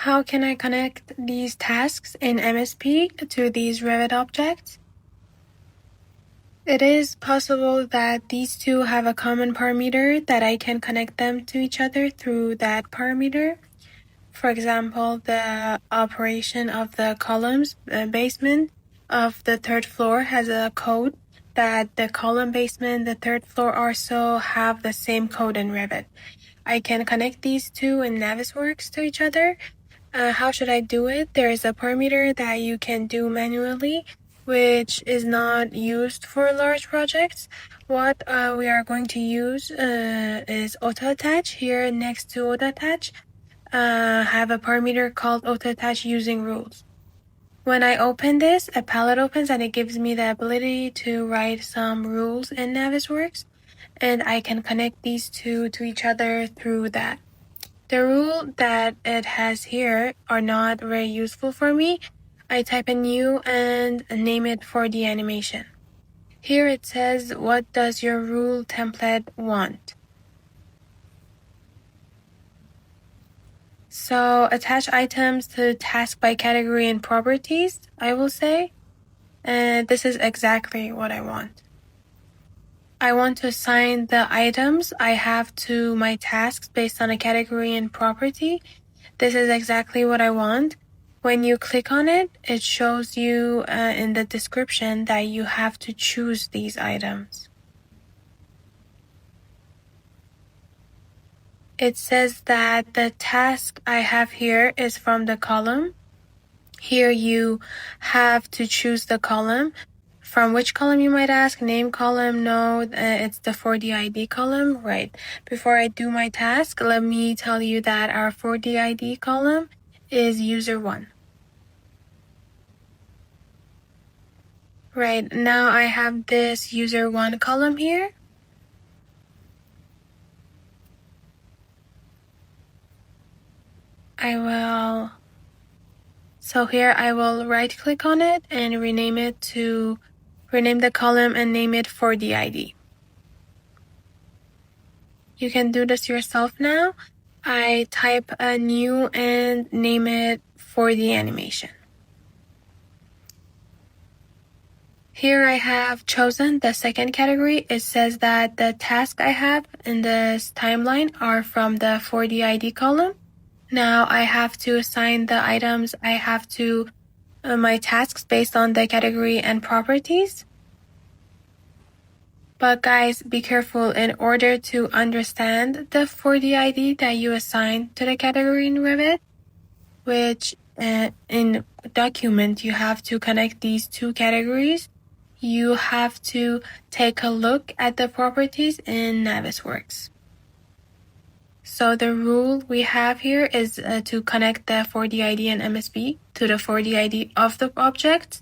How can I connect these tasks in MSP to these Revit objects? It is possible that these two have a common parameter that I can connect them to each other through that parameter. For example, the operation of the columns basement of the third floor has a code that the column basement, the third floor also have the same code in Revit. I can connect these two in Navisworks to each other. How should I do it? There is a parameter that you can do manually, which is not used for large projects. What we are going to use is auto-attach. Here next to auto-attach, have a parameter called auto-attach using rules. When I open this, a palette opens and it gives me the ability to write some rules in Navisworks, and I can connect these two to each other through that. The rule that it has here are not very useful for me. I type in new and name it for the animation. Here it says, what does your rule template want? So attach items to task by category and properties, I will say. And this is exactly what I want. I want to assign the items I have to my tasks based on a category and property. This is exactly what I want. When you click on it, it shows you in the description that you have to choose these items. It says that the task I have here is from the column. Here you have to choose the column. From which column, you might ask? Name column? No, it's the 4D ID column, right? Before I do my task, let me tell you that our 4D ID column is user 1. Right, now I have this user 1 column here. So here I will right click on it and rename the column and name it 4D ID. You can do this yourself now. I type a new and name it 4D animation. Here I have chosen the second category. It says that the tasks I have in this timeline are from the 4D ID column. Now I have to assign the items I have to my tasks based on the category and properties. But guys, be careful. In order to understand the 4D ID that you assign to the category in Revit, which in document you have to connect these two categories, you have to take a look at the properties in Navisworks. So the rule we have here is to connect the 4D ID and MSB to the 4D ID of the object.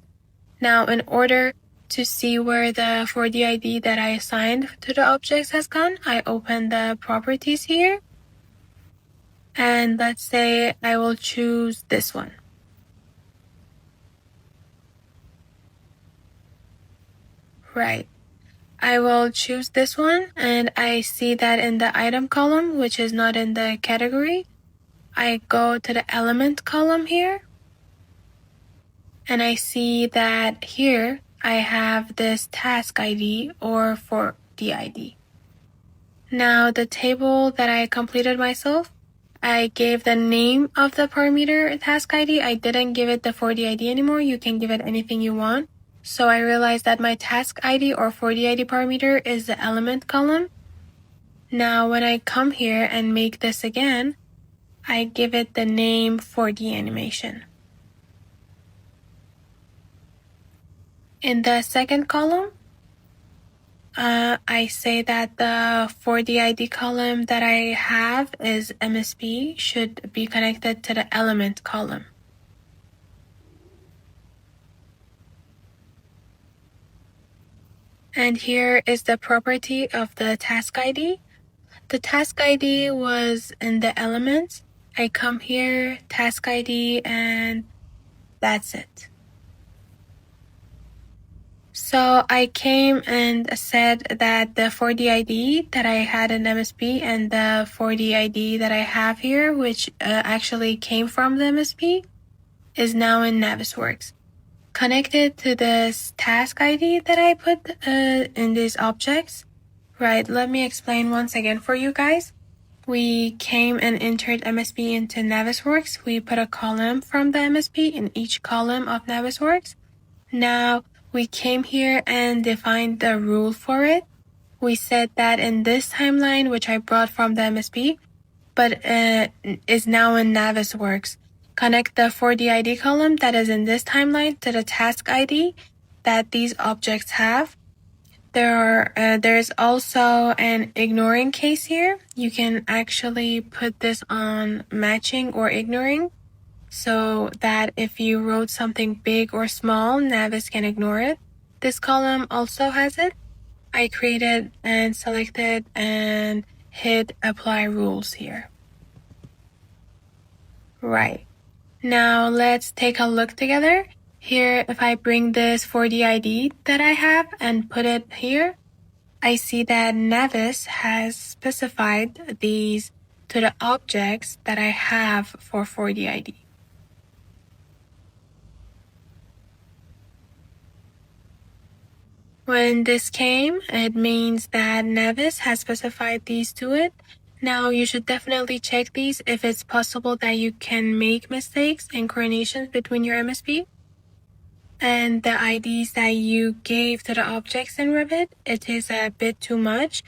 Now, in order to see where the 4D ID that I assigned to the objects has gone, I open the properties here. And let's say I will choose this one. Right. I will choose this one, and I see that in the item column, which is not in the category, I go to the element column here, and I see that here I have this task ID or 4D ID. Now the table that I completed myself, I gave the name of the parameter task ID. I didn't give it the 4D ID anymore. You can give it anything you want. So I realized that my task ID or 4D ID parameter is the element column. Now when I come here and make this again, I give it the name 4D animation. In the second column, I say that the 4D ID column that I have is MSB should be connected to the element column. And here is the property of the task ID. The task ID was in the elements. I come here, task ID, and that's it. So I came and said that the 4D ID that I had in MSP and the 4D ID that I have here, which actually came from the MSP, is now in Navisworks. Connected to this task ID that I put in these objects. Right, let me explain once again for you guys. We came and entered MSP into Navisworks. We put a column from the MSP in each column of Navisworks. Now we came here and defined the rule for it. We said that in this timeline, which I brought from the MSP, but is now in Navisworks, connect the 4D ID column that is in this timeline to the task ID that these objects have. There's also an ignoring case here. You can actually put this on matching or ignoring, so that if you wrote something big or small, Navis can ignore it. This column also has it. I created and selected and hit apply rules here. Right. Now let's take a look together. Here, if I bring this 4D ID that I have and put it here, I see that Navis has specified these to the objects that I have for 4D ID. When this came, it means that Navis has specified these to it. Now you should definitely check these if it's possible that you can make mistakes and coordinations between your MSP. And the IDs that you gave to the objects in Revit, it is a bit too much.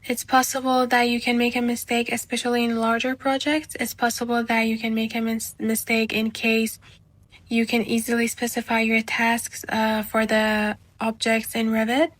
It's possible that you can make a mistake, especially in larger projects. It's possible that you can make a mistake in case you can easily specify your tasks for the objects in Revit.